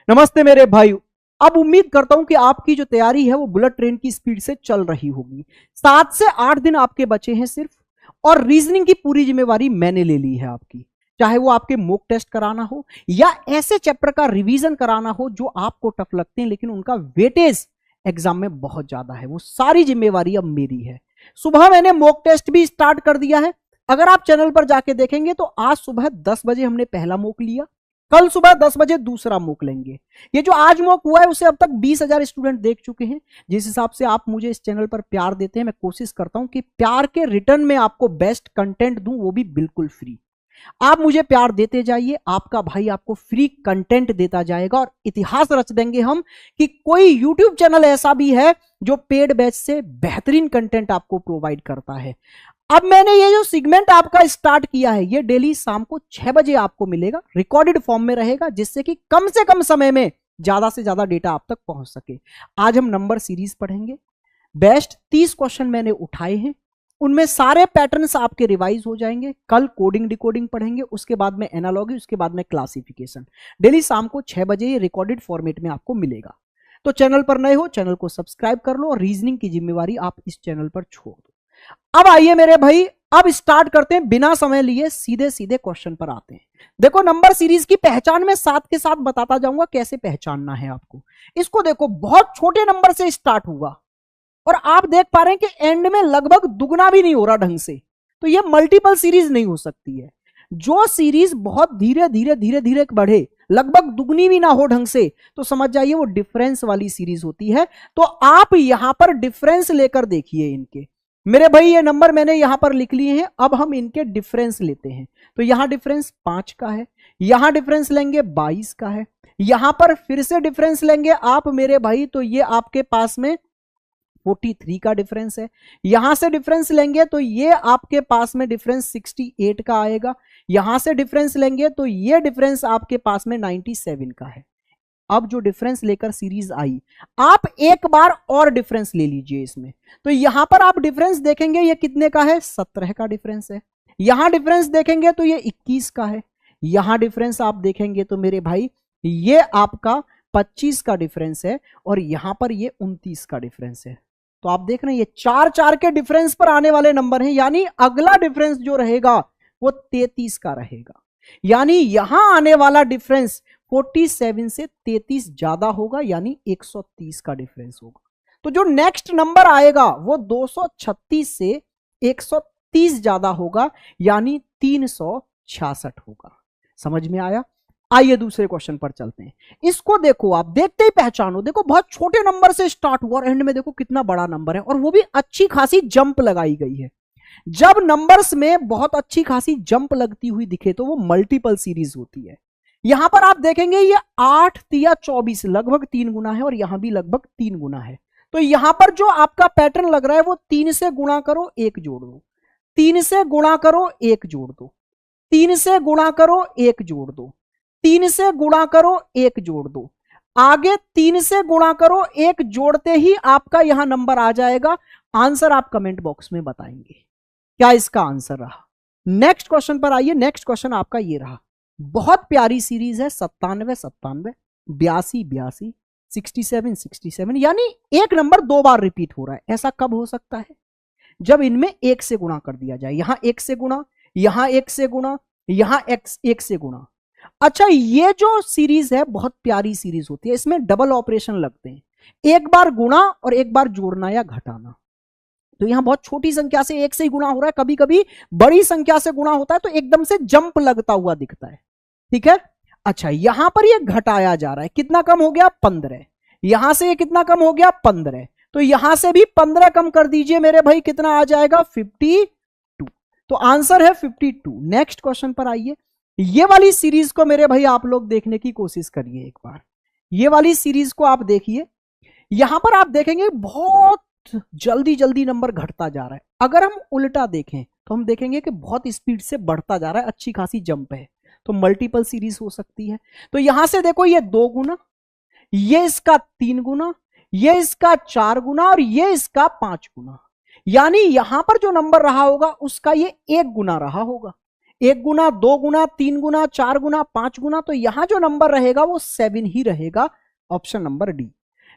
नमस्ते मेरे भाई। अब उम्मीद करता हूं कि आपकी जो तैयारी है वो बुलेट ट्रेन की स्पीड से चल रही होगी। 7 से 8 दिन आपके बचे हैं सिर्फ, और रीजनिंग की पूरी जिम्मेवारी मैंने ले ली है आपकी। चाहे वो आपके मॉक टेस्ट कराना हो या ऐसे चैप्टर का रिवीजन कराना हो जो आपको टफ लगते हैं लेकिन उनका वेटेज एग्जाम में बहुत ज्यादा है, वो सारी जिम्मेवारी अब मेरी है। सुबह मैंने मॉक टेस्ट भी स्टार्ट कर दिया है। अगर आप चैनल पर जाके देखेंगे तो आज सुबह 10 बजे हमने पहला मॉक लिया, कल सुबह 10 बजे दूसरा मॉक लेंगे। ये जो आज मॉक हुआ है उसे अब तक 20,000 स्टूडेंट देख चुके हैं। जिस हिसाब से आप मुझे इस चैनल पर प्यार देते हैं, मैं कोशिश करता हूं कि प्यार के रिटर्न में आपको बेस्ट कंटेंट दूं, वो भी बिल्कुल फ्री। आप मुझे प्यार देते जाइए, आपका भाई आपको फ्री कंटेंट देता जाएगा और इतिहास रच देंगे हम कि कोई यूट्यूब चैनल ऐसा भी है जो पेड बैच से बेहतरीन कंटेंट आपको प्रोवाइड करता है। अब मैंने ये जो सेगमेंट आपका स्टार्ट किया है ये डेली शाम को 6 बजे आपको मिलेगा, रिकॉर्डेड फॉर्म में रहेगा, जिससे कि कम से कम समय में ज्यादा से ज्यादा डेटा आप तक पहुंच सके। आज हम नंबर सीरीज पढ़ेंगे। बेस्ट 30 क्वेश्चन मैंने उठाए हैं, उनमें सारे पैटर्न्स आपके रिवाइज हो जाएंगे। कल कोडिंग डिकोडिंग पढ़ेंगे, उसके बाद में एनालॉजी, उसके बाद में क्लासिफिकेशन। डेली शाम को 6 बजे ये रिकॉर्डेड फॉर्मेट में आपको मिलेगा। तो चैनल पर नए हो, चैनल को सब्सक्राइब कर लो और रीजनिंग की जिम्मेवारी आप इस चैनल पर छोड़ दो। अब आइए मेरे भाई, अब स्टार्ट करते हैं, बिना समय लिए सीधे सीधे क्वेश्चन पर आते हैं। देखो, नंबर सीरीज की पहचान में साथ के साथ बताता जाऊंगा कैसे पहचानना है आपको। इसको देखो, बहुत छोटे नंबर से स्टार्ट हुआ और आप देख पा रहे हैं कि एंड में लगभग दुगना भी नहीं हो रहा ढंग से, तो ये मल्टीपल सीरीज नहीं हो सकती है। जो सीरीज बहुत धीरे धीरे धीरे धीरे बढ़े, लगभग दुगनी भी ना हो ढंग से, तो समझ जाइए वो डिफरेंस वाली सीरीज होती है। तो आप यहां पर डिफरेंस लेकर देखिए इनके। मेरे भाई ये नंबर मैंने यहां पर लिख लिए हैं, अब हम इनके डिफरेंस लेते हैं। तो यहां डिफरेंस 5 का है, यहां डिफरेंस लेंगे 22 का है, यहां पर फिर से डिफरेंस लेंगे आप मेरे भाई, तो ये आपके पास में 43 का डिफरेंस है। यहां से डिफरेंस लेंगे तो ये आपके पास में डिफरेंस 68 का आएगा। यहां से डिफरेंस लेंगे तो ये डिफरेंस आपके पास में 97 का है। अब जो डिफरेंस लेकर सीरीज आई, आप एक बार और डिफरेंस ले लीजिए इसमें। तो यहां पर आप डिफरेंस देखेंगे ये कितने का है, 17 का डिफरेंस है। यहां डिफरेंस देखेंगे तो ये 21 का है। यहां डिफरेंस आप देखेंगे तो मेरे भाई ये आपका 25 का डिफरेंस है, और यहां पर ये 29 का डिफरेंस है। तो आप देख रहे हैं ये 4-4 के डिफरेंस पर आने वाले नंबर हैं, यानी अगला डिफरेंस जो रहेगा वो 33 का रहेगा। यानी यहां आने वाला डिफरेंस 47 से 33 ज्यादा होगा, यानी 130 का डिफरेंस होगा। तो जो नेक्स्ट नंबर आएगा वो 236 से 130 ज्यादा होगा, यानी 366 होगा। समझ में आया? आइए दूसरे क्वेश्चन पर चलते हैं। इसको देखो, आप देखते ही पहचानो। देखो, बहुत छोटे नंबर से स्टार्ट हुआ और एंड में देखो कितना बड़ा नंबर है, और वो भी अच्छी खासी जंप लगाई गई है। जब नंबर्स में बहुत अच्छी खासी जंप लगती हुई दिखे तो वो मल्टीपल सीरीज होती है। यहां पर आप देखेंगे ये 8 या 24 लगभग 3 गुना है, और यहां भी लगभग 3 गुना है। तो यहां पर जो आपका पैटर्न लग रहा है वो 3 से गुणा करो 1 जोड़ दो, 3 से गुणा करो 1 जोड़ दो, 3 से गुणा करो 1 जोड़ दो, 3 से गुणा करो 1 जोड़ दो, आगे 3 से गुणा करो 1 जोड़ते ही आपका यहां नंबर आ जाएगा। आंसर आप कमेंट बॉक्स में बताएंगे क्या इसका आंसर रहा। नेक्स्ट क्वेश्चन पर आइए। नेक्स्ट क्वेश्चन आपका ये रहा। बहुत प्यारी सीरीज है, 97 97, 82 82, 67 67, यानी एक नंबर 2 बार रिपीट हो रहा है। ऐसा कब हो सकता है? जब इनमें 1 से गुणा कर दिया जाए। यहां 1 से गुणा, यहां 1 से गुणा, यहां 1 से गुणा। अच्छा, ये जो सीरीज है बहुत प्यारी सीरीज होती है, इसमें डबल ऑपरेशन लगते हैं, एक बार गुणा और एक बार जोड़ना या घटाना। तो यहां बहुत छोटी संख्या से 1 से ही गुणा हो रहा है, कभी कभी बड़ी संख्या से गुणा होता है तो एकदम से जंप लगता हुआ दिखता है। ठीक है। अच्छा, यहां पर ये घटाया जा रहा है, कितना कम हो गया, 15। यहां से ये कितना कम हो गया, 15। तो यहां से भी 15 कम कर दीजिए मेरे भाई, कितना आ जाएगा, 52। तो आंसर है 52। नेक्स्ट क्वेश्चन पर आइए। ये वाली सीरीज को मेरे भाई आप लोग देखने की कोशिश करिए एक बार। ये वाली सीरीज को आप देखिए, यहां पर आप देखेंगे बहुत जल्दी जल्दी नंबर घटता जा रहा है। अगर हम उल्टा देखें तो हम देखेंगे कि बहुत स्पीड से बढ़ता जा रहा है, अच्छी खासी जंप है। तो मल्टीपल सीरीज हो सकती है। तो यहां से देखो ये 2 गुना, ये इसका 3 गुना, ये इसका 4 गुना, और ये इसका 5 गुना। यानी यहां पर जो नंबर रहा होगा उसका ये 1 गुना रहा होगा। 1 गुना, 2 गुना, 3 गुना, 4 गुना, 5 गुना, तो यहां जो नंबर रहेगा वो 7 ही रहेगा, option number D.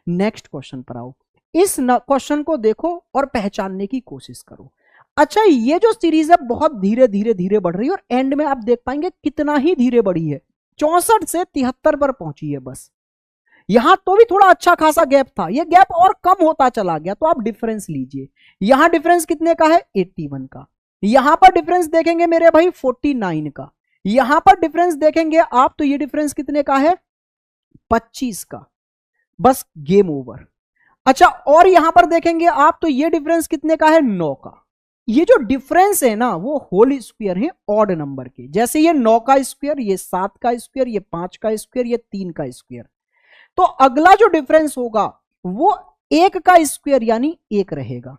Next question पर आओ, इस क्वेश्चन को देखो और पहचानने की कोशिश करो। अच्छा, ये जो सीरीज है बहुत धीरे धीरे धीरे बढ़ रही है और एंड में आप देख पाएंगे कितना ही धीरे बढ़ी है, 64 से 73 पर पहुंची है बस। यहां तो भी थोड़ा अच्छा खासा गैप था, ये गैप और कम होता चला गया, तो आप डिफरेंस लीजिए। यहां डिफरेंस कितने का है, 81 का। यहां पर डिफरेंस देखेंगे मेरे भाई 49 का। यहां पर डिफरेंस देखेंगे आप तो ये डिफरेंस कितने का है, 25 का। बस गेम ओवर। अच्छा, और यहां पर देखेंगे आप तो ये डिफरेंस कितने का है, 9 का। ये जो डिफरेंस है ना वो होल स्क्वायर है ऑड नंबर के, जैसे ये 9 का स्क्वायर, ये 7 का स्क्वायर, ये 5 का स्क्वायर, ये 3 का स्क्वायर। तो अगला जो डिफरेंस होगा वो 1 का स्क्वायर यानी 1 रहेगा।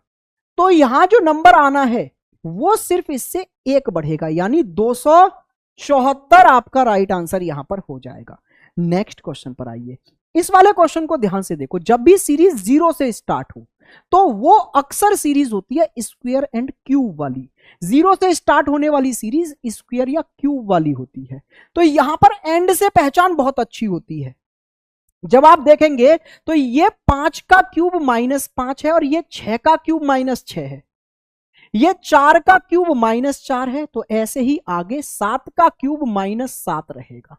तो यहां जो नंबर आना है वो सिर्फ इससे 1 बढ़ेगा, यानी 274 आपका राइट आंसर यहां पर हो जाएगा। नेक्स्ट क्वेश्चन पर आइए, इस वाले क्वेश्चन को ध्यान से देखो। जब भी सीरीज 0 से स्टार्ट हो तो वो अक्सर सीरीज होती है स्क्वायर एंड क्यूब वाली। 0 से स्टार्ट होने वाली सीरीज स्क्वायर या क्यूब वाली होती है। तो यहां पर एंड से पहचान बहुत अच्छी होती है। जब आप देखेंगे तो ये 5 का क्यूब -5 है और ये 6 का क्यूब -6 है, ये 4 का क्यूब -4 है, तो ऐसे ही आगे 7 का क्यूब -7 रहेगा।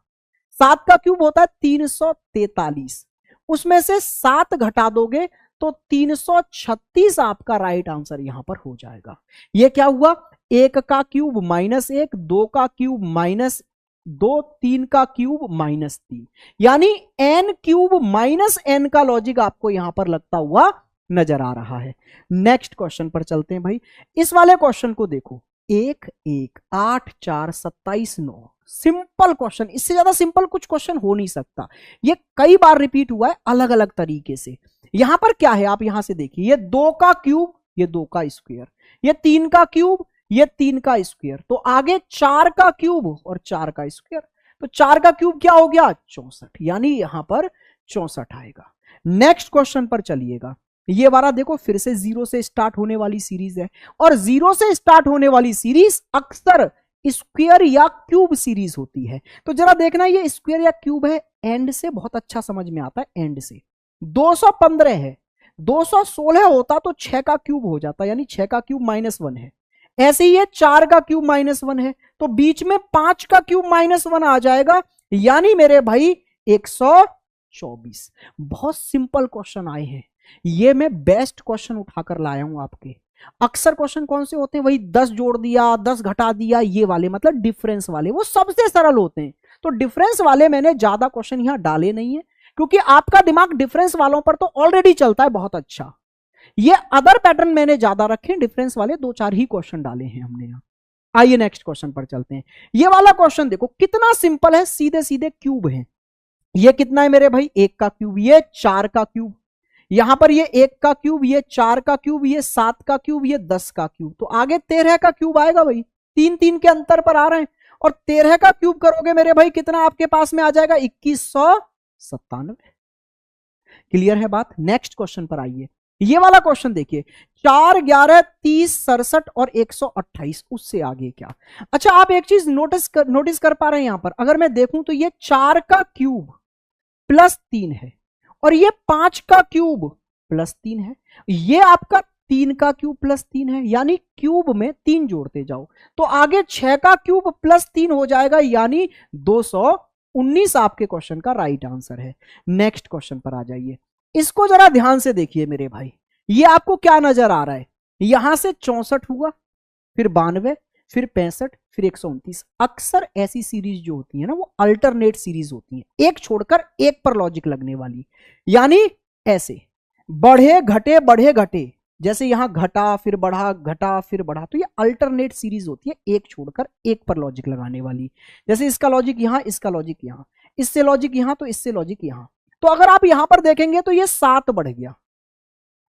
7 का क्यूब होता है 343, उसमें से 7 घटा दोगे तो 336 आपका राइट आंसर यहां पर हो जाएगा। ये क्या हुआ, 1 का क्यूब -1, 2 का क्यूब -2, 3 का क्यूब -3, यानी n क्यूब -n का लॉजिक आपको यहां पर लगता हुआ नजर आ रहा है। नेक्स्ट क्वेश्चन पर चलते हैं भाई। इस वाले क्वेश्चन को देखो, 1 1 8 4 27 9, सिंपल क्वेश्चन, इससे ज्यादा सिंपल कुछ क्वेश्चन हो नहीं सकता। ये कई बार रिपीट हुआ है अलग अलग तरीके से। यहां पर क्या है, आप यहां से देखिए, ये 2 का क्यूब, ये 2 का स्क्वायर, ये 3 का क्यूब, ये 3 का स्क्वायर, तो आगे 4 का क्यूब और 4 का स्क्वायर, तो 4 का क्यूब क्या हो गया, 64, यानी यहां पर 64 आएगा। नेक्स्ट क्वेश्चन पर चलिएगा। ये वाला देखो, फिर से 0 से स्टार्ट होने वाली सीरीज है, और 0 से स्टार्ट होने वाली सीरीज अक्सर स्क्वायर या क्यूब सीरीज होती है। तो जरा देखना, ये स्क्वायर या क्यूब है, एंड से बहुत अच्छा समझ में आता है। एंड से 215 है, 216 होता तो 6 का क्यूब हो जाता, यानी 6 का क्यूब -1 है। ऐसे ही है 4 का क्यूब -1 है, तो बीच में 5 का क्यूब -1 आ जाएगा, यानी मेरे भाई 124। बहुत सिंपल क्वेश्चन आए हैं, ये मैं बेस्ट क्वेश्चन उठाकर लाया हूं आपके। अक्सर क्वेश्चन कौन से होते हैं, वही 10 जोड़ दिया, 10 घटा दिया, ये वाले मतलब डिफरेंस वाले, वो सबसे सरल होते हैं। तो डिफरेंस वाले मैंने ज्यादा क्वेश्चन यहां डाले नहीं है, क्योंकि आपका दिमाग डिफरेंस वालों पर तो ऑलरेडी चलता है बहुत अच्छा। ये अदर पैटर्न मैंने ज्यादा रखे, डिफरेंस वाले 2-4 ही क्वेश्चन डाले हैं हमने यहां। आइए नेक्स्ट क्वेश्चन पर चलते हैं। ये वाला क्वेश्चन देखो कितना सिंपल है, सीधे सीधे क्यूब है। ये कितना है मेरे भाई, 1 का क्यूब, ये 4 का क्यूब, यहां पर ये 1 का क्यूब, ये 4 का क्यूब, ये 7 का क्यूब, ये 10 का क्यूब, तो आगे 13 का क्यूब आएगा भाई। 3-3 के अंतर पर आ रहे हैं, और 13 का क्यूब करोगे मेरे भाई कितना आपके पास में आ जाएगा, 2197। क्लियर है बात। नेक्स्ट क्वेश्चन पर आइए। ये वाला क्वेश्चन देखिए, 4 11 30 67 और 128, उससे आगे क्या। अच्छा, आप एक चीज नोटिस कर पा रहे हैं यहां पर, अगर मैं देखूं तो ये 4 का क्यूब +3 है, और ये 5 का क्यूब +3 है, ये आपका 3 का क्यूब +3 है, यानी क्यूब में 3 जोड़ते जाओ तो आगे 6 का क्यूब +3 हो जाएगा, यानी 219 आपके क्वेश्चन का राइट आंसर है। नेक्स्ट क्वेश्चन पर आ जाइए, इसको जरा ध्यान से देखिए मेरे भाई। ये आपको क्या नजर आ रहा है, यहां से 64 हुआ, फिर 92, फिर 65, फिर 129। अक्सर ऐसी सीरीज जो होती है ना वो अल्टरनेट सीरीज होती है, एक छोड़कर एक पर लॉजिक लगने वाली, यानी ऐसे बढ़े घटे बढ़े घटे, जैसे यहां घटा फिर बढ़ा, घटा फिर बढ़ा, तो ये अल्टरनेट सीरीज होती है, एक छोड़कर एक पर लॉजिक लगाने वाली। जैसे इसका लॉजिक यहां, इसका लॉजिक यहां, इससे लॉजिक यहां, तो इससे लॉजिक यहां। तो अगर आप यहां पर देखेंगे तो ये 7 बढ़ गया,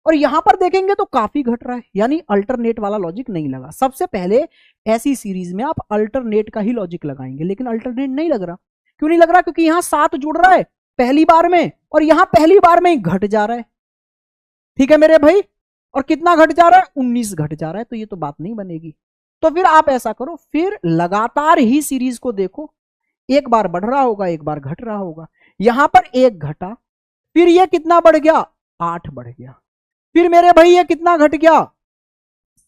और यहां पर देखेंगे तो काफी घट रहा है, यानी अल्टरनेट वाला लॉजिक नहीं लगा। सबसे पहले ऐसी सीरीज में आप अल्टरनेट का ही लॉजिक लगाएंगे, लेकिन अल्टरनेट नहीं लग रहा। क्यों नहीं लग रहा, क्योंकि यहां 7 जुड़ रहा है पहली बार में, और यहां पहली बार में घट जा रहा है। ठीक है मेरे भाई, और कितना घट जा रहा है, 19 घट जा रहा है, तो ये तो बात नहीं बनेगी। तो फिर आप ऐसा करो, फिर लगातार ही सीरीज को देखो, एक बार बढ़ रहा होगा, एक बार घट रहा होगा। यहां पर 1 घटा, फिर ये कितना बढ़ गया, 8 बढ़ गया, फिर मेरे भाई ये कितना घट गया,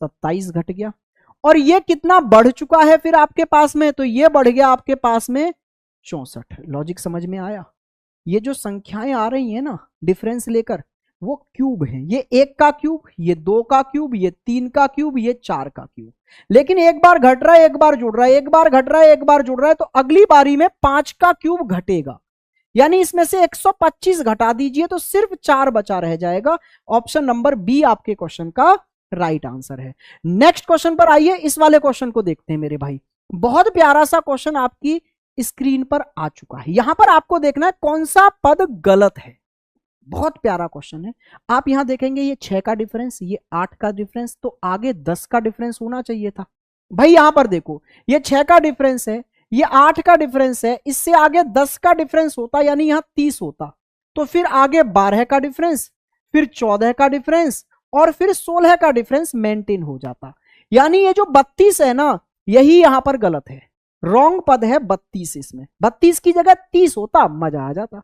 27 घट गया, और ये कितना बढ़ चुका है फिर आपके पास में, तो ये बढ़ गया आपके पास में 64। लॉजिक समझ में आया? ये जो संख्याएं आ रही हैं ना डिफरेंस लेकर, वो क्यूब है, ये 1 का क्यूब, ये 2 का क्यूब, ये 3 का क्यूब, ये 4 का क्यूब। लेकिन एक बार घट रहा है, एक बार जुड़ रहा है, एक बार घट रहा है, एक बार जुड़ रहा है, तो अगली बारी में 5 का क्यूब घटेगा, यानी इसमें से 125 घटा दीजिए तो सिर्फ 4 बचा रह जाएगा। ऑप्शन नंबर बी आपके क्वेश्चन का राइट आंसर है। नेक्स्ट क्वेश्चन पर आइए, इस वाले क्वेश्चन को देखते हैं मेरे भाई। बहुत प्यारा सा क्वेश्चन आपकी स्क्रीन पर आ चुका है। यहां पर आपको देखना है कौन सा पद गलत है। बहुत प्यारा क्वेश्चन है। आप यहां देखेंगे ये 6 का डिफरेंस, ये 8 का डिफरेंस, तो आगे 10 का डिफरेंस होना चाहिए था। भाई यहां पर देखो, ये 6 का डिफरेंस है, ये 8 का डिफरेंस है, इससे आगे 10 का डिफरेंस होता, यानी यहां 30 होता, तो फिर आगे 12 का डिफरेंस, फिर 14 का डिफरेंस, और फिर 16 का डिफरेंस मेंटेन हो जाता। यानी ये जो 32 है ना, यही यहां पर गलत है, रॉन्ग पद है 32। इसमें 32 की जगह 30 होता, मजा आ जाता।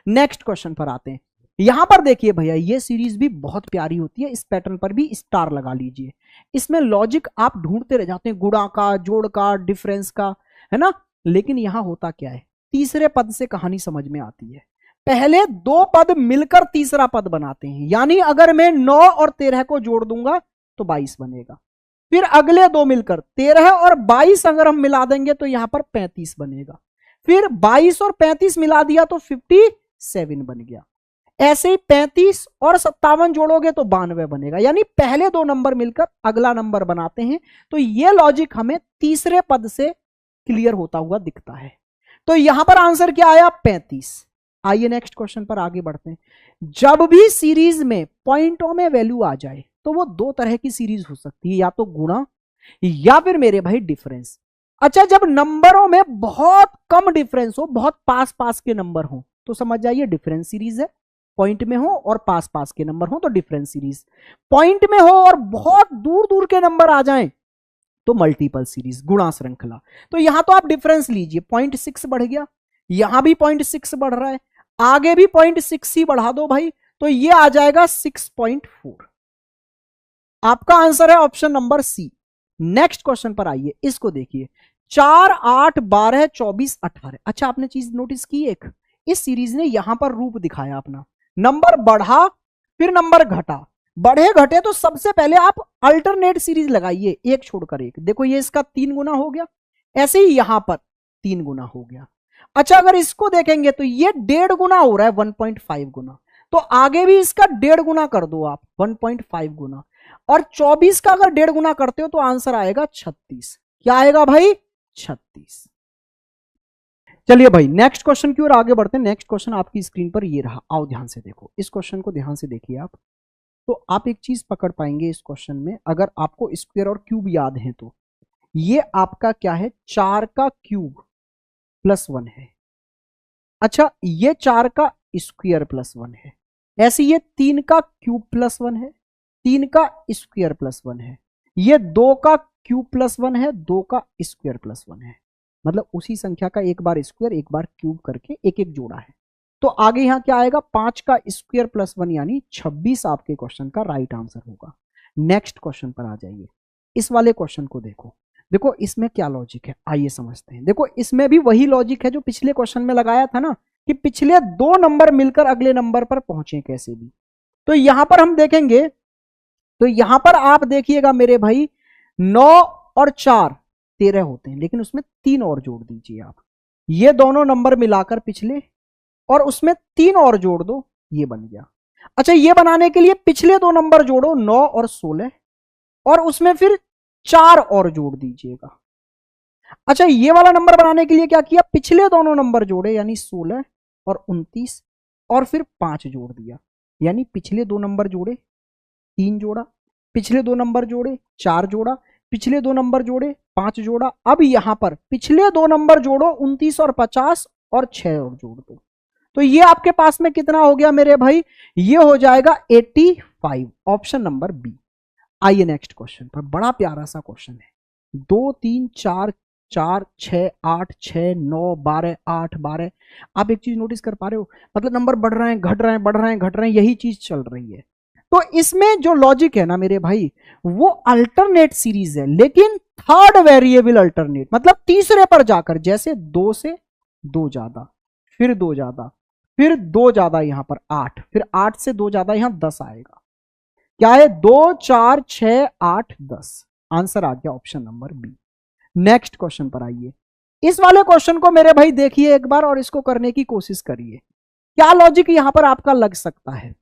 नेक्स्ट क्वेश्चन पर आते हैं। यहां पर देखिए भैया, ये सीरीज भी बहुत प्यारी होती है, इस पैटर्न पर भी स्टार लगा लीजिए। इसमें लॉजिक आप ढूंढते रह जाते हैं, गुणा का, जोड़ का, डिफरेंस का, है ना। लेकिन यहां होता क्या है, तीसरे पद से कहानी समझ में आती है। पहले 2 पद मिलकर तीसरा पद बनाते हैं, यानी अगर मैं 9 और 13 को जोड़ दूंगा तो 22 बनेगा। फिर अगले 2 मिलकर 13 और 22 अगर हम मिला देंगे तो यहां पर 35 बनेगा। फिर 22 और 35 मिला दिया तो 57 बन गया। ऐसे ही 35 और 57 जोड़ोगे तो 92 बनेगा। यानी पहले 2 नंबर मिलकर अगला नंबर बनाते हैं। तो यह लॉजिक हमें तीसरे पद से क्लियर होता हुआ दिखता है। तो यहां पर आंसर क्या आया, 35। आइए नेक्स्ट क्वेश्चन पर आगे बढ़ते हैं। जब भी सीरीज में पॉइंटों में वैल्यू आ जाए तो वो 2 तरह की सीरीज हो सकती है, या तो गुणा या फिर मेरे भाई डिफरेंस। अच्छा, जब नंबरों में बहुत कम डिफरेंस हो, बहुत पास पास के नंबर हो, तो समझ जाइए डिफरेंस सीरीज है। पॉइंट में हो और पास पास के नंबर हो तो डिफरेंस सीरीज। पॉइंट में हो और बहुत दूर दूर के नंबर आ जाएं तो मल्टीपल सीरीज, गुणा श्रृंखला। तो यहां तो आप डिफरेंस लीजिए, 0.6 बढ़ गया, यहां भी 0.6 बढ़ रहा है, आगे भी 0.6 ही बढ़ा दो भाई, तो ये आ जाएगा 6.4। आपका आंसर है option number C. Next question पर आइए, इसको देखिए। 4, 8, 12, 24, 18। अच्छा, आपने चीज नोटिस की एक, इस सीरीज ने यहां पर रूप दिखाया अपना, नंबर बढ़ा फिर नंबर घटा, बढ़े घटे तो सबसे पहले आप अल्टरनेट सीरीज लगाइए, एक छोड़कर एक। देखो ये इसका 3 गुना हो गया, ऐसे ही यहां पर 3 गुना हो गया। अच्छा, अगर इसको देखेंगे तो ये 1.5 गुना हो रहा है, 1.5 गुना, तो आगे भी इसका 1.5 गुना कर दो आप, 1.5 गुना, और 24 का अगर 1.5 गुना करते हो तो आंसर आएगा 36। क्या आएगा भाई, 36। चलिए भाई नेक्स्ट क्वेश्चन की ओर आगे बढ़ते हैं। नेक्स्ट क्वेश्चन आपकी स्क्रीन पर ये रहा, आओ ध्यान से देखो, इस क्वेश्चन को ध्यान से देखिए आप। तो आप एक चीज पकड़ पाएंगे इस क्वेश्चन में, अगर आपको स्क्वायर और क्यूब याद है तो ये आपका क्या है, 4 का क्यूब प्लस 1 है। अच्छा, ये 4 का स्क्वायर प्लस 1 है, ऐसे ये 3 का क्यूब प्लस 1 है, 3 का स्क्वायर प्लस 1 है, ये 2 का क्यूब प्लस 1 है, 2 का स्क्वायर प्लस 1 है। मतलब उसी संख्या का एक बार स्क्वायर एक बार क्यूब करके एक एक जोड़ा है। तो आगे यहां क्या आएगा, 5 का स्क्वायर प्लस 1 यानी 26 आपके क्वेश्चन का राइट आंसर होगा। नेक्स्ट क्वेश्चन पर आ जाइए, इस वाले क्वेश्चन को देखो। देखो इसमें क्या लॉजिक है, आइए समझते हैं। देखो इसमें भी वही लॉजिक है जो पिछले क्वेश्चन में लगाया था ना, कि पिछले 2 नंबर मिलकर अगले नंबर पर पहुंचे कैसे भी। तो यहां पर हम देखेंगे, तो यहां पर आप देखिएगा मेरे भाई, 9 और 4 13 होते हैं, लेकिन उसमें 3 और जोड़ दीजिए आप, ये दोनों नंबर मिलाकर पिछले, और उसमें 3 और जोड़ दो, ये बन गया। अच्छा, ये बनाने के लिए पिछले 2 नंबर जोड़ो, 9 और 16, और उसमें फिर 4 और जोड़ दीजिएगा। अच्छा, ये वाला नंबर बनाने के लिए क्या किया, पिछले दोनों नंबर जोड़े, यानी 16 और 29, और फिर 5 जोड़ दिया, यानी पिछले 2 नंबर जोड़े, 3 जोड़ा, पिछले 2 नंबर जोड़े, 4 जोड़ा, पिछले 2 नंबर जोड़े, 5 जोड़ा। अब यहां पर पिछले 2 नंबर जोड़ो, 29 और 50, और 6 और जोड़ दो। तो ये आपके पास में कितना हो गया मेरे भाई, ये हो जाएगा 85, ऑप्शन नंबर बी। आइए नेक्स्ट क्वेश्चन पर, बड़ा प्यारा सा क्वेश्चन है। 2 3 4 4 6 8 6 9 12 8 12। आप एक चीज नोटिस कर पा रहे हो, मतलब नंबर बढ़ रहे हैं घट रहे हैं बढ़ रहे हैं घट रहे हैं, यही चीज चल रही है। तो इसमें जो लॉजिक है ना मेरे भाई, वो अल्टरनेट सीरीज है, लेकिन थर्ड वेरिएबल अल्टरनेट, मतलब तीसरे पर जाकर, जैसे 2 से 2 ज्यादा, फिर 2 ज्यादा, फिर 2 ज्यादा, यहां पर 8, फिर 8 से 2 ज्यादा, यहां 10 आएगा। क्या है? 2 4 6 8 10। आंसर आ गया option number B. Next question पर आइए। इस वाले क्वेश्चन को मेरे भाई देखिए एक बार और इसको करने की कोशिश करिए, क्या लॉजिक यहां पर आपका लग सकता है।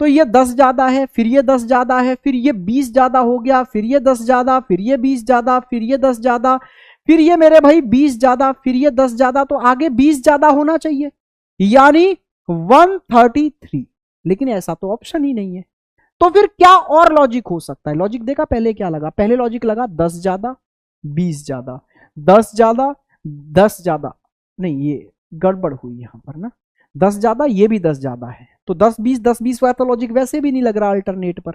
तो ये 10 ज्यादा है, फिर ये 10 ज्यादा है, फिर ये 20 ज्यादा हो गया, फिर ये 10 ज्यादा, फिर ये 20 ज्यादा, फिर ये 10 ज्यादा, फिर ये मेरे भाई 20 ज्यादा, फिर ये 10 ज्यादा, तो आगे 20 ज्यादा होना चाहिए, यानी 133। लेकिन ऐसा तो ऑप्शन ही नहीं है। तो फिर क्या और लॉजिक हो सकता है? लॉजिक देखा पहले क्या लगा? पहले लॉजिक लगा 10 ज्यादा 20 ज्यादा, 10 ज्यादा 10 ज्यादा, नहीं ये गड़बड़ हुई यहां पर ना, 10 ज्यादा, ये भी 10 ज्यादा है, तो 10 20 10 20 वाला तो लॉजिक वैसे भी नहीं लग रहा अल्टरनेट पर।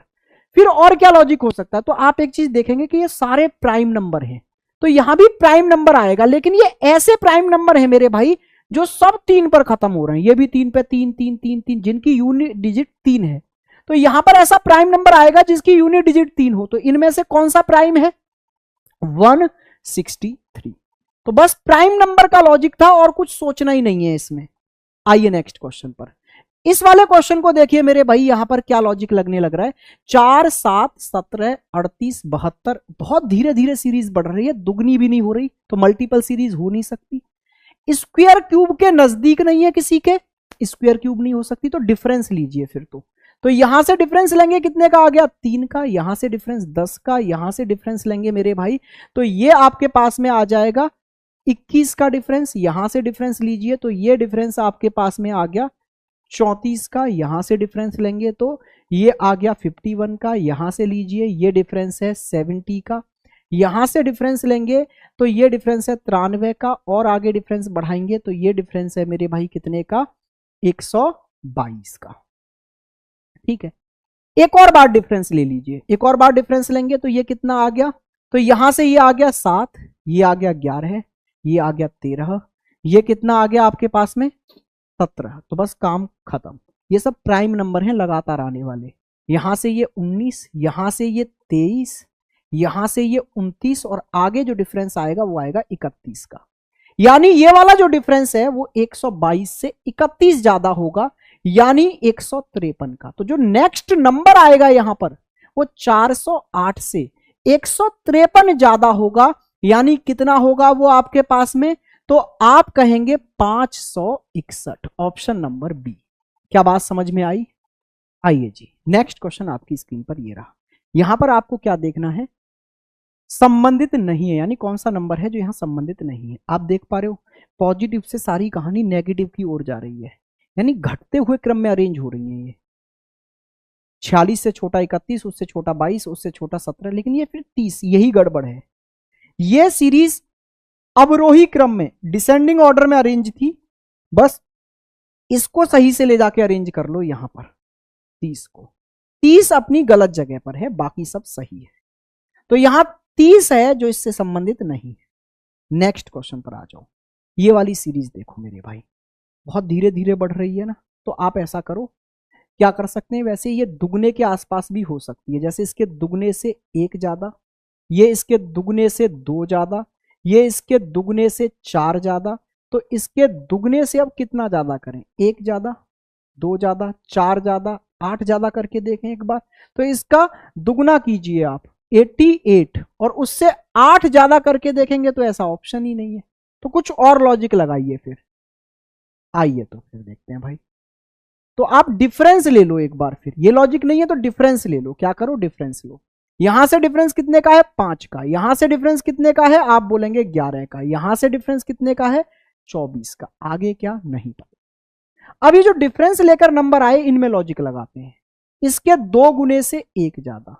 फिर और क्या लॉजिक हो सकता है? तो आप एक चीज देखेंगे कि ये सारे प्राइम नंबर हैं, तो यहां भी प्राइम नंबर आएगा, लेकिन ये ऐसे प्राइम नंबर है मेरे भाई जो सब 3 पर खत्म हो रहे हैं, ये भी 3 पे 3 3 3 3, जिनकी यूनिट डिजिट 3 है। तो यहां पर ऐसा प्राइम नंबर आएगा जिसकी यूनिट डिजिट 3 हो, तो इनमें से कौन सा प्राइम है? 163। तो बस प्राइम नंबर का लॉजिक था और कुछ सोचना ही नहीं है इसमें। आइए नेक्स्ट क्वेश्चन पर। इस वाले क्वेश्चन को देखिए मेरे भाई, यहां पर क्या लॉजिक लगने लग रहा है। 4 7 17 38 72, बहुत धीरे धीरे सीरीज बढ़ रही है, दुगनी भी नहीं हो रही, तो मल्टीपल सीरीज हो नहीं सकती। स्क्वायर क्यूब के नजदीक नहीं है किसी के, स्क्वायर क्यूब नहीं हो सकती, तो डिफरेंस लीजिए फिर। तो यहां से डिफरेंस लेंगे, कितने का आ गया? 3 का, यहां से डिफरेंस 10 का, यहां से डिफरेंस लेंगे मेरे भाई, तो ये आपके पास में आ जाएगा 21 का डिफरेंस। यहां से डिफरेंस लीजिए तो ये डिफरेंस आपके पास में आ गया 34 का, यहां से डिफरेंस लेंगे तो ये आ गया 51 का, यहां से लीजिए ये डिफरेंस है 70 का, यहां से डिफरेंस लेंगे तो ये डिफरेंस है 93 का, और आगे डिफरेंस बढ़ाएंगे तो ये डिफरेंस है मेरे भाई कितने का? 122 का। ठीक है, एक और बार डिफरेंस ले लीजिए, एक और बार डिफरेंस लेंगे तो ये कितना आ गया? तो यहां से ये आ गया 7, ये आ गया 11, ये आ गया 13, ये कितना आ गया आपके पास में? 17। तो बस काम खत्म। ये सब प्राइम नंबर हैं लगातार आने वाले। यहां से ये 19, यहां से ये 23, यहां से ये 29, और आगे जो डिफरेंस आएगा वो आएगा 31 का। यानी ये वाला जो डिफरेंस है वो 122 से 31 ज्यादा होगा, यानी 153 का। तो जो नेक्स्ट नंबर आएगा यहां पर वो 408 से 153 ज्यादा होगा, यानी कितना होगा वो आपके पास में? तो आप कहेंगे 561, ऑप्शन नंबर बी। क्या बात समझ में आई? आइए जी, नेक्स्ट क्वेश्चन आपकी स्क्रीन पर ये रहा। यहां पर आपको क्या देखना है? संबंधित नहीं है, यानी कौन सा नंबर है जो यहां संबंधित नहीं है। आप देख पा रहे हो पॉजिटिव से सारी कहानी नेगेटिव की ओर जा रही है, यानी घटते हुए क्रम में अरेंज हो रही है। ये 46 से छोटा 31, उससे छोटा 22, उससे छोटा 17, लेकिन ये फिर 30, यही गड़बड़ है। ये सीरीज अवरोही क्रम में डिसेंडिंग ऑर्डर में अरेंज थी, बस इसको सही से ले जाके अरेंज कर लो यहां पर 30 को। 30 अपनी गलत जगह पर है, बाकी सब सही है, तो यहां 30 है जो इससे संबंधित नहीं है। नेक्स्ट क्वेश्चन पर आ जाओ। ये वाली सीरीज देखो मेरे भाई, बहुत धीरे धीरे बढ़ रही है ना, तो आप ऐसा करो, क्या कर सकते हैं? वैसे ये दुगने के आसपास भी हो सकती है, जैसे इसके दुगने से 1 ज्यादा, ये इसके दुगने से 2 ज्यादा, ये इसके दुगने से 4 ज्यादा, तो इसके दुगने से अब कितना ज्यादा करें? 1 ज्यादा, 2 ज्यादा, 4 ज्यादा, 8 ज्यादा करके देखें एक बार। तो इसका दुगना कीजिए आप 88, और उससे 8 ज्यादा करके देखेंगे तो ऐसा ऑप्शन ही नहीं है, तो कुछ और लॉजिक लगाइए फिर। आइए तो फिर देखते हैं भाई। तो आप डिफरेंस ले लो एक बार, फिर ये लॉजिक नहीं है तो डिफरेंस ले लो। क्या करो? डिफरेंस लो। यहां से डिफरेंस कितने का है? 5 का। यहां से डिफरेंस कितने का है? आप बोलेंगे 11 का। यहां से डिफरेंस कितने का है? 24 का। आगे क्या? नहीं पता। अब ये जो डिफरेंस लेकर नंबर आए, इनमें लॉजिक लगाते हैं। इसके 2 गुने से 1 ज्यादा,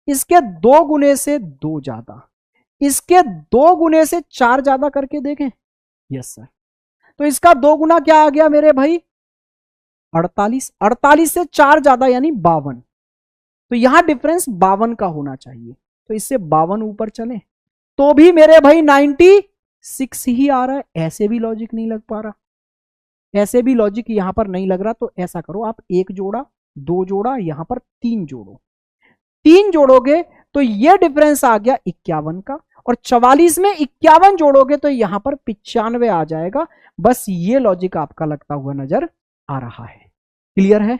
इसके 2 गुने से 2 ज्यादा, इसके 2 गुने से 4 ज्यादा करके देखें। Yes sir. तो इसका 2 गुना क्या आ गया मेरे भाई? 48। 48 से 4 ज्यादा यानी 52, तो यहां डिफरेंस 52 का होना चाहिए, तो इससे 52 ऊपर चले तो भी मेरे भाई 96 ही आ रहा है। ऐसे भी लॉजिक नहीं लग पा रहा, ऐसे भी लॉजिक यहां पर नहीं लग रहा। तो ऐसा करो, आप एक जोड़ा, दो जोड़ा, यहां पर तीन जोड़ो, तीन जोड़ोगे तो ये डिफरेंस आ गया 51 का, और 44 में 51 जोड़ोगे तो यहां पर 95 आ जाएगा। बस ये लॉजिक आपका लगता हुआ नजर आ रहा है। क्लियर है?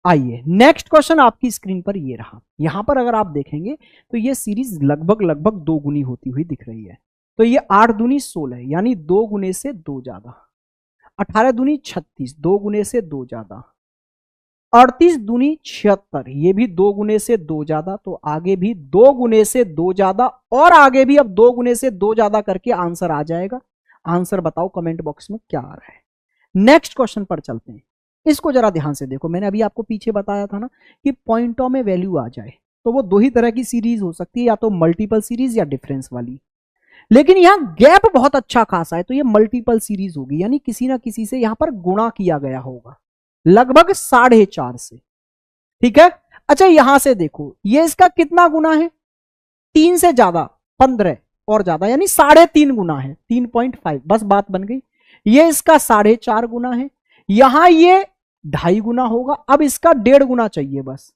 आइए नेक्स्ट क्वेश्चन आपकी स्क्रीन पर ये रहा। यहां पर अगर आप देखेंगे तो ये सीरीज लगभग लगभग दो गुनी होती हुई दिख रही है। तो ये 8 दूनी 16, यानी दो गुने से दो ज्यादा। 18 दूनी 36, दो गुने से दो ज्यादा। 38 दूनी 76, ये भी दो गुने से दो ज्यादा। तो आगे भी दो गुने से दो ज्यादा, और आगे भी अब दो गुने से दो ज्यादा करके आंसर आ जाएगा। आंसर बताओ कमेंट बॉक्स में क्या आ रहा है। नेक्स्ट क्वेश्चन पर चलते हैं। इसको जरा ध्यान से देखो, मैंने अभी आपको पीछे बताया था ना कि पॉइंटों में वैल्यू आ जाए तो वो दो ही तरह की सीरीज हो सकती है, या तो मल्टीपल सीरीज या डिफरेंस वाली। लेकिन यहां गैप बहुत अच्छा खासा है, तो ये मल्टीपल सीरीज होगी, यानी किसी ना किसी से यहां पर गुणा किया गया होगा, लगभग 4.5 से। ठीक है। अच्छा यहां से देखो, ये इसका कितना गुना है? 3 से ज्यादा, 15 और ज्यादा, यानी 3.5 गुना है, 3.5, बस बात बन गई। ये इसका 4.5 गुना है, यहां ये 2.5 गुना होगा। अब इसका 1.5 गुना चाहिए, बस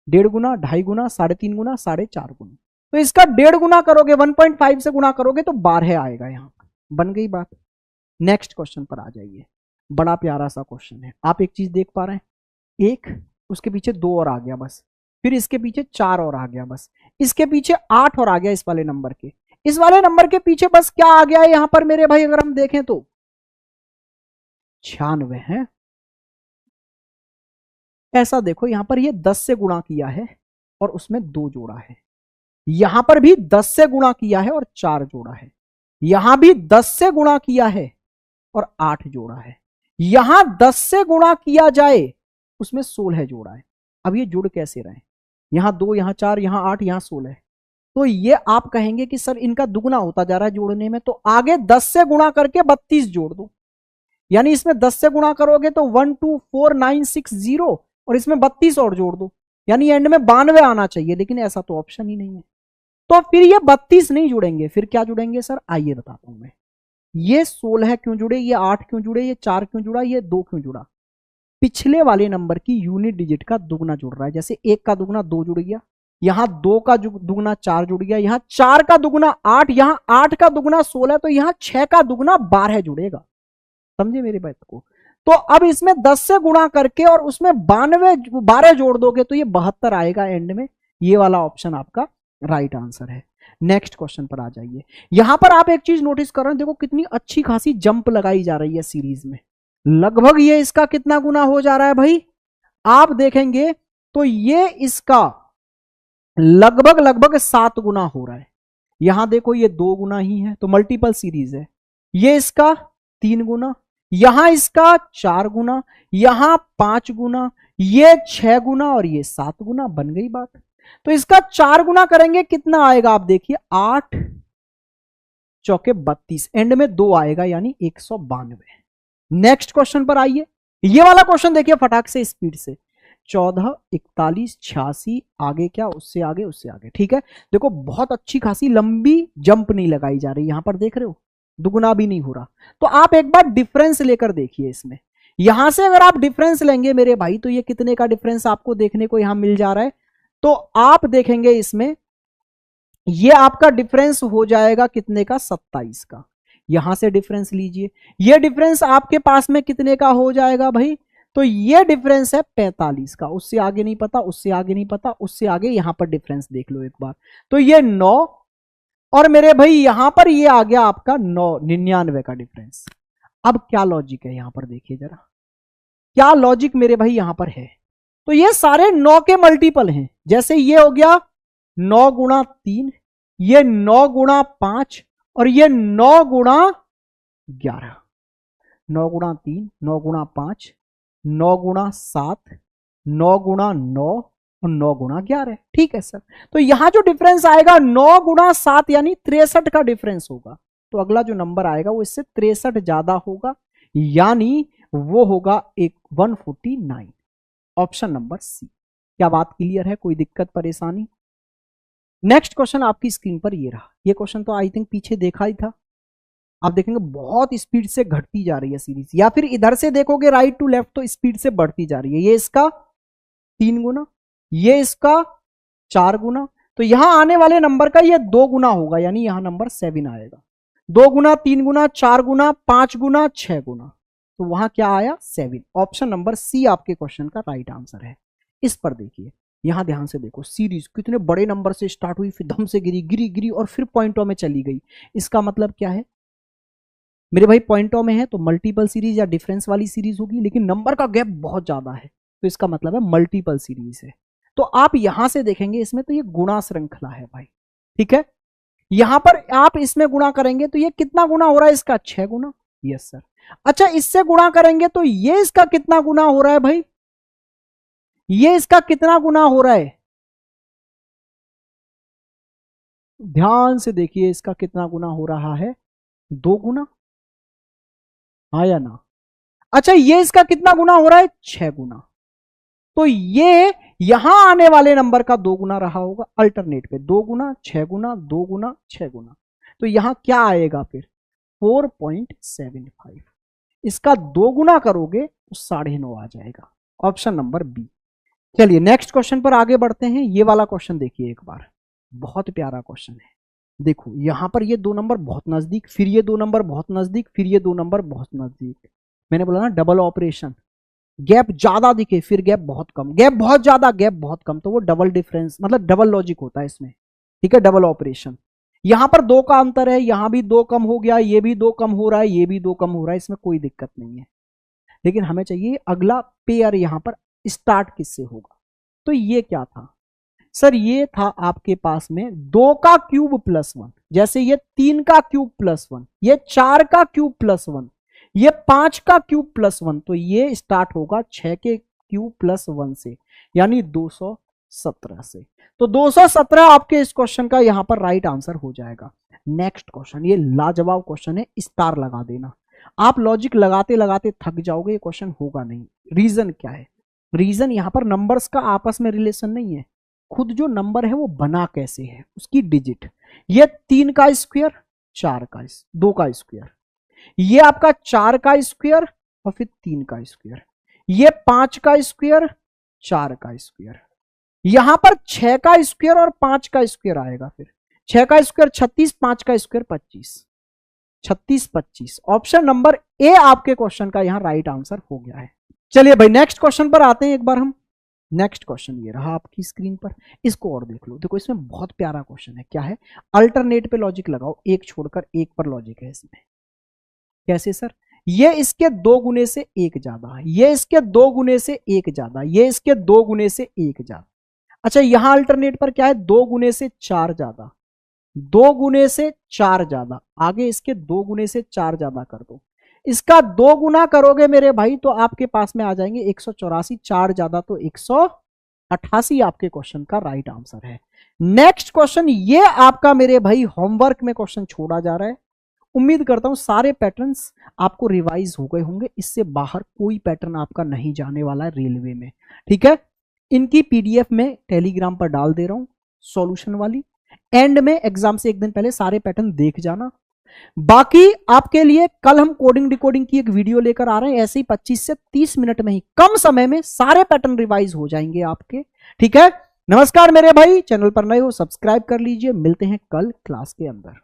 1.5 गुना, 2.5 गुना, 3.5 गुना, 4.5 गुना। तो इसका 1.5 गुना करोगे, 1.5 से गुना करोगे तो 12 आएगा। यहां बन गई बात। नेक्स्ट क्वेश्चन पर आ जाइए। बड़ा प्यारा सा क्वेश्चन है। आप एक चीज देख पा रहे हैं, एक, उसके पीछे 2 और आ गया बस, फिर इसके पीछे 4 और आ गया बस, इसके पीछे 8 और आ गया इस वाले नंबर के, इस वाले नंबर के पीछे बस क्या आ गया है यहां पर मेरे भाई, अगर हम देखें तो 96 है। ऐसा देखो, यहां पर ये 10 से गुणा किया है और उसमें 2 जोड़ा है, यहां पर भी 10 से गुणा किया है और 4 जोड़ा है, यहां भी 10 से गुणा किया है और 8 जोड़ा है, यहां 10 से गुणा किया जाए उसमें 16 जोड़ा है। अब ये जुड़ कैसे रहे? यहां 2, यहां 4, यहां 8, यहां 16। तो ये आप कहेंगे कि सर इनका दुगना होता जा रहा है जोड़ने में, तो आगे 10 से गुणा करके 32 जोड़ दो, यानी इसमें 10 से गुणा करोगे तो 124960, और इसमें 32 और जोड़ दो, यानी एंड में 92 आना चाहिए, लेकिन ऐसा तो ऑप्शन ही नहीं है। तो फिर ये 32 नहीं जुड़ेंगे, फिर क्या जुड़ेंगे सर? आइए बताता हूं मैं। ये 16 क्यों जुड़े, ये 8 क्यों जुड़े, ये 4 क्यों जुड़ा, ये 2 क्यों जुड़ा? पिछले वाले नंबर की यूनिट डिजिट का दुगना जुड़ रहा है। जैसे 1 का दुगना 2 जुड़ गया, यहां 2 का दुगना 4 जुड़ गया, यहां 4 का दुगना 8, यहां 8 का दुगना 16, तो यहां 6 का दुगना 12 जुड़ेगा। समझे मेरी बात को? तो अब इसमें 10 से गुणा करके और उसमें 12 जोड़ दोगे तो ये 72 आएगा एंड में। ये वाला ऑप्शन आपका राइट आंसर है। नेक्स्ट क्वेश्चन पर आ जाइए। यहां पर आप एक चीज नोटिस कर रहे हैं, देखो कितनी अच्छी खासी जंप लगाई जा रही है सीरीज में। लगभग ये इसका कितना गुना हो जा रहा है भाई? आप देखेंगे तो ये इसका लगभग लगभग 7 गुना हो रहा है। यहां देखो ये 2 गुना ही है, तो मल्टीपल सीरीज है। ये इसका 3 गुना, यहां इसका 4 गुना, यहां 5 गुना, ये 6 गुना और ये 7 गुना। बन गई बात। तो इसका 4 गुना करेंगे कितना आएगा? आप देखिए 8 चौके 32, एंड में 2 आएगा, यानी 192। नेक्स्ट क्वेश्चन पर आइए। ये वाला क्वेश्चन देखिए फटाक से स्पीड से। 14, 41, 86, आगे क्या? उससे आगे, उससे आगे। ठीक है। देखो बहुत अच्छी खासी लंबी जंप नहीं लगाई जा रही, यहां पर देख रहे हो दुगुना भी नहीं हो रहा। तो आप एक बार डिफरेंस लेकर देखिए इसमें। यहां से अगर आप डिफरेंस लेंगे मेरे भाई, तो ये कितने का डिफरेंस आपको देखने को यहां मिल जा रहा है? तो आप देखेंगे इसमें ये आपका डिफरेंस हो जाएगा कितने का? 27 का। यहां से डिफरेंस लीजिए, ये डिफरेंस आपके पास में कितने का हो जाएगा भाई? तो ये डिफरेंस है 45 का। उससे आगे नहीं पता, उससे आगे नहीं पता, उससे आगे यहां पर डिफरेंस देख लो एक बार। तो ये 9, और मेरे भाई यहां पर ये आ गया आपका 99 का डिफरेंस। अब क्या लॉजिक है यहां पर देखिए जरा, क्या लॉजिक मेरे भाई यहां पर है? तो ये सारे 9 के मल्टीपल हैं। जैसे ये हो गया 9 गुणा 3, ये 9 गुणा 5, और ये 9 गुणा 11। 9 गुणा 3, 9 गुणा 5, 9 गुणा 7, 9 गुणा 9 और 9 गुणा 11। ठीक है सर। तो यहां जो डिफरेंस आएगा 9 गुणा 7 यानी 63 का डिफरेंस होगा। तो अगला जो नंबर आएगा वो इससे 63 ज्यादा होगा, यानी वो होगा 149। Option number C. क्या बात क्लियर है? कोई दिक्कत परेशानी? नेक्स्ट क्वेश्चन आपकी स्क्रीन पर ये रहा। ये क्वेश्चन तो आई थिंक पीछे देखा ही था। आप देखेंगे बहुत स्पीड से घटती जा रही है सीरीज, या फिर इधर से देखोगे राइट टू लेफ्ट तो स्पीड से बढ़ती जा रही है। ये इसका 3 गुना, ये इसका 4 गुना, तो यहां आने वाले नंबर का ये 2 गुना होगा, यानी यहां नंबर 7 आएगा। 2 गुना, 3 गुना, 4 गुना, 5 गुना, 6 गुना, तो वहां क्या आया 7। ऑप्शन नंबर सी आपके क्वेश्चन का राइट आंसर है। इस पर देखिए, यहां ध्यान से देखो, सीरीज कितने बड़े नंबर से स्टार्ट हुई, फिर धम से गिरी गिरी गिरी और फिर पॉइंटों में चली गई। इसका मतलब क्या है मेरे भाई, पॉइंटों में है तो मल्टीपल सीरीज या डिफरेंस वाली सीरीज होगी, लेकिन नंबर का गैप बहुत ज्यादा है तो इसका मतलब है मल्टीपल सीरीज है। तो आप यहां से देखेंगे इसमें तो ये गुणा श्रृंखला है भाई, ठीक है। यहां पर आप इसमें गुणा करेंगे तो ये कितना गुना हो रहा है इसका 6 गुना, यस सर। अच्छा, इससे गुणा करेंगे तो ये इसका कितना गुना हो रहा है भाई, ये इसका कितना गुना हो रहा है, ध्यान से देखिए, इसका कितना गुना हो रहा है 2 गुना, हाँ या ना। अच्छा, ये इसका कितना गुना हो रहा है 6 गुना, तो ये यहां आने वाले नंबर का 2 गुना रहा होगा अल्टरनेट पे, 2 गुना 6 गुना 2 गुना 6 गुना, तो यहां क्या आएगा फिर 4.75। इसका 2 गुना करोगे तो 9.5 आ जाएगा, ऑप्शन नंबर बी। चलिए नेक्स्ट क्वेश्चन पर आगे बढ़ते हैं। ये वाला क्वेश्चन देखिए एक बार, बहुत प्यारा क्वेश्चन है। देखो यहां पर ये 2 नंबर बहुत नजदीक, फिर ये 2 नंबर बहुत नजदीक, फिर ये 2 नंबर बहुत नजदीक। मैंने बोला ना डबल ऑपरेशन, गैप ज्यादा दिखे फिर गैप बहुत कम, गैप बहुत ज्यादा गैप बहुत कम, तो वो डबल डिफरेंस मतलब डबल लॉजिक होता है इसमें, ठीक है, डबल ऑपरेशन। यहां पर 2 का अंतर है, यहां भी 2 कम हो गया, ये भी 2 कम हो रहा है, ये भी 2 कम हो रहा है, इसमें कोई दिक्कत नहीं है। लेकिन हमें चाहिए अगला पेयर यहां पर स्टार्ट किससे होगा। तो ये क्या था सर, ये था आपके पास में 2 का क्यूब प्लस 1, जैसे ये 3 का क्यूब प्लस 1, ये 4 का क्यूब प्लस 1, ये 5 का क्यूब प्लस 1, तो ये स्टार्ट होगा 6 के क्यूब प्लस 1 से, यानी 217 से। तो 217 आपके इस क्वेश्चन का यहां पर राइट आंसर हो जाएगा। नेक्स्ट क्वेश्चन, ये लाजवाब क्वेश्चन है, स्टार लगा देना। आप लॉजिक लगाते लगाते थक जाओगे, ये क्वेश्चन होगा नहीं। रीजन क्या है, रीजन यहां पर नंबर्स का आपस में रिलेशन नहीं है, खुद जो नंबर है वो बना कैसे है उसकी डिजिट। ये 3 का स्क्वायर, 4 का 2 का स्क्वायर, ये आपका 4 का स्क्वायर और फिर 3 का स्क्वायर, ये 5 का स्क्वायर 4 का स्क्वायर, यहां पर 6 का स्क्वायर और 5 का स्क्वायर आएगा, फिर 6 का स्क्वायर 36, 5 का स्क्वायर 25, 36 25। ऑप्शन नंबर ए आपके क्वेश्चन का यहां राइट आंसर हो गया है। चलिए भाई नेक्स्ट क्वेश्चन पर आते हैं एक बार हम। नेक्स्ट क्वेश्चन ये रहा आपकी स्क्रीन पर, इसको और देख लो। देखो इसमें बहुत प्यारा क्वेश्चन है, क्या है, अल्टरनेट पे लॉजिक लगाओ, एक छोड़कर एक पर लॉजिक है इसमें। कैसे सर, ये इसके 2 गुने से 1 ज्यादा, ये इसके 2 गुने से 1 ज्यादा, ये इसके 2 गुने से 1 ज्यादा। अच्छा, यहां अल्टरनेट पर क्या है, 2 गुने से 4 ज्यादा, 2 गुने से 4 ज्यादा, आगे इसके 2 गुने से 4 ज्यादा कर दो। इसका 2 गुना करोगे मेरे भाई तो आपके पास में आ जाएंगे 184, 4 ज्यादा तो 188 आपके क्वेश्चन का राइट आंसर है। नेक्स्ट क्वेश्चन, ये आपका मेरे भाई होमवर्क में क्वेश्चन छोड़ा जा रहा है। उम्मीद करता हूं सारे पैटर्न्स आपको रिवाइज हो गए होंगे, इससे बाहर कोई पैटर्न आपका नहीं जाने वाला है रेलवे में, ठीक है। इनकी पीडीएफ में टेलीग्राम पर डाल दे रहा हूं सॉल्यूशन वाली, एंड में एग्जाम से एक दिन पहले सारे पैटर्न देख जाना। बाकी आपके लिए कल हम कोडिंग डिकोडिंग की एक वीडियो लेकर आ रहे हैं, ऐसे ही 25 से 30 मिनट में ही, कम समय में सारे पैटर्न रिवाइज हो जाएंगे आपके, ठीक है। नमस्कार मेरे भाई, चैनल पर नए हो सब्सक्राइब कर लीजिए, मिलते हैं कल क्लास के अंदर।